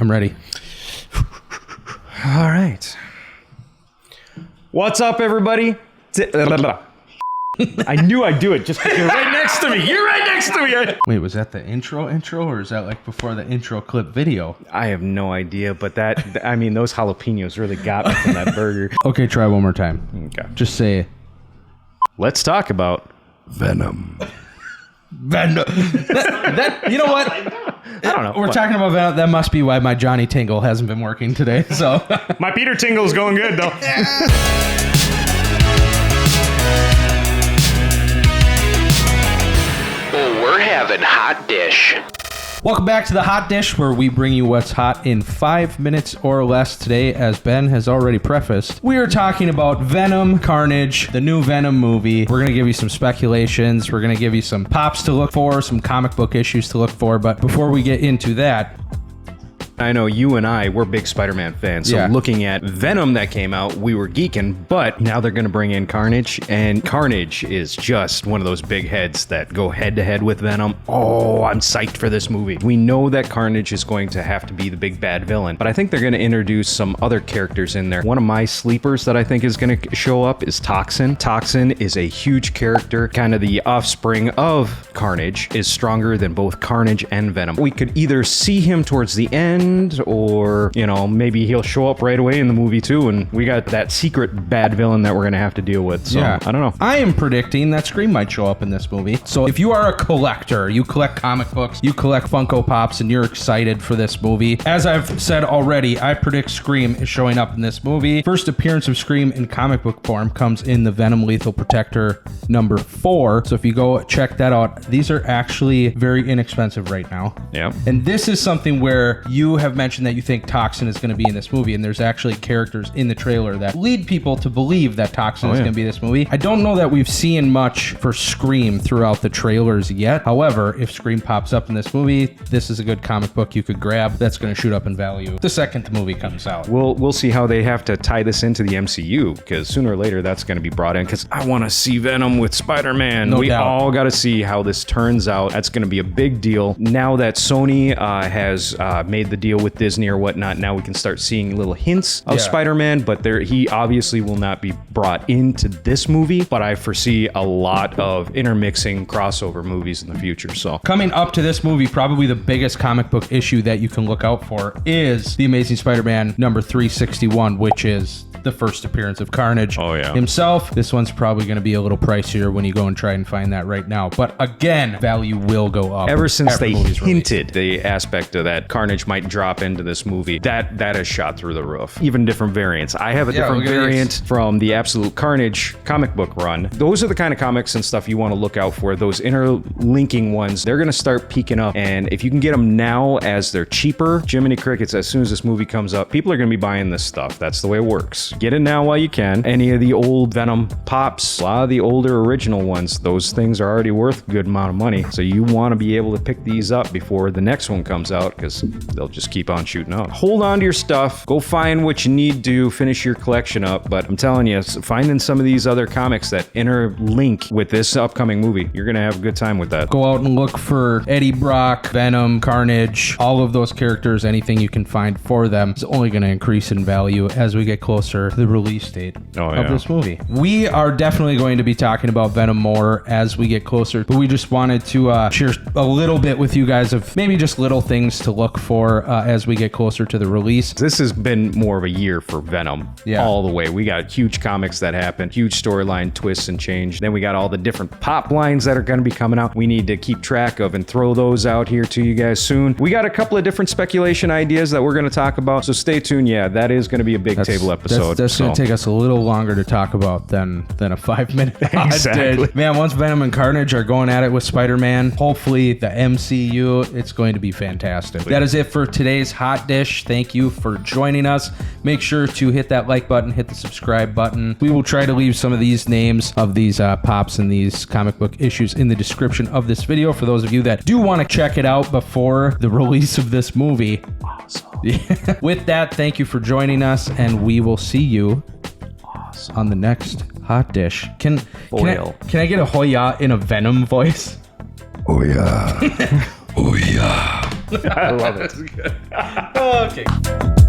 I'm ready. All right. What's up, everybody? I knew I'd do it just because you're right next to me. You're right next to me. Wait, was that the intro, or is that like before the intro clip video? I have no idea, but those jalapenos really got me from that burger. Okay, try one more time. Okay. Just say, let's talk about Venom. Venom. You know what? I don't know. We're talking about Venom. That must be why my Johnny Tingle hasn't been working today. So my Peter Tingle's going good, though. We're having hot dish. welcome back to the Hot Dish, where we bring you what's hot in 5 minutes or less. Today, as Ben has already prefaced, we are talking about Venom, Carnage, the new Venom movie. We're going to give you some speculations. We're going to give you some pops to look for, some comic book issues to look for. But before we get into that, I know you and I, we're big Spider-Man fans, so looking at Venom that came out, we were geeking, but now they're going to bring in Carnage, and Carnage is just one of those big heads that go head-to-head with Venom. Oh, I'm psyched for this movie. We know that Carnage is going to have to be the big bad villain, but I think they're going to introduce some other characters in there. One of my sleepers that I think is going to show up is Toxin. Toxin is a huge character, kind of the offspring of Carnage, is stronger than both Carnage and Venom. We could either see him towards the end, or, you know, maybe he'll show up right away in the movie too, and we got that secret bad villain that we're gonna have to deal with. So I don't know. I am predicting that Scream might show up in this movie. So if you are a collector, you collect comic books, you collect Funko Pops, and you're excited for this movie, as I've said already, I predict Scream is showing up in this movie. First appearance of Scream in comic book form comes in the Venom Lethal Protector number 4. So if you go check that out, these are actually very inexpensive right now. Yeah. And this is something where you have mentioned that you think Toxin is going to be in this movie, and there's actually characters in the trailer that lead people to believe that Toxin is going to be in this movie. I don't know that we've seen much for Scream throughout the trailers yet. However, if Scream pops up in this movie, this is a good comic book you could grab that's going to shoot up in value the second the movie comes out. We'll see how they have to tie this into the MCU, because sooner or later that's going to be brought in, because I want to see Venom with Spider-Man. No we doubt. all got to see how this turns out. That's going to be a big deal. Now that Sony has made the deal with Disney or whatnot, now we can start seeing little hints of Spider-Man, but he obviously will not be brought into this movie, but I foresee a lot of intermixing crossover movies in the future. So coming up to this movie, probably the biggest comic book issue that you can look out for is The Amazing Spider-Man number 361, which is the first appearance of Carnage himself. This one's probably going to be a little pricier when you go and try and find that right now. But again, value will go up. Ever since they hinted the aspect of that Carnage might drop into this movie, that has shot through the roof. Even different variants. I have a different variant from the Absolute Carnage comic book run. Those are the kind of comics and stuff you want to look out for. Those interlinking ones, they're going to start peaking up. And if you can get them now as they're cheaper, Jiminy Crickets, as soon as this movie comes up, people are going to be buying this stuff. That's the way it works. Get it now while you can. Any of the old Venom pops, a lot of the older original ones, those things are already worth a good amount of money. So you want to be able to pick these up before the next one comes out, because they'll just keep on shooting up. Hold on to your stuff. Go find what you need to finish your collection up. But I'm telling you, finding some of these other comics that interlink with this upcoming movie, you're going to have a good time with that. Go out and look for Eddie Brock, Venom, Carnage, all of those characters. Anything you can find for them is only going to increase in value as we get closer to the release date of this movie. We are definitely going to be talking about Venom more as we get closer, but we just wanted to share a little bit with you guys of maybe just little things to look for as we get closer to the release. This has been more of a year for Venom all the way. We got huge comics that happen, huge storyline twists and change. Then we got all the different pop lines that are going to be coming out. We need to keep track of and throw those out here to you guys soon. We got a couple of different speculation ideas that we're going to talk about, so stay tuned. Yeah, that is going to be a big table episode. That's going to take us a little longer to talk about than a 5 minute exactly. Man, once Venom and Carnage are going at it with Spider-Man, hopefully the MCU, it's going to be fantastic. That is it for today's Hot Dish. Thank you for joining us. Make sure to hit that like button, hit the subscribe button. We will try to leave some of these names of these pops and these comic book issues in the description of this video for those of you that do want to check it out before the release of this movie. Awesome. With that, thank you for joining us, and we will see you on the next Hot Dish. Can I get a Hoya in a Venom voice? Oh yeah. Oh yeah. I love it. Okay.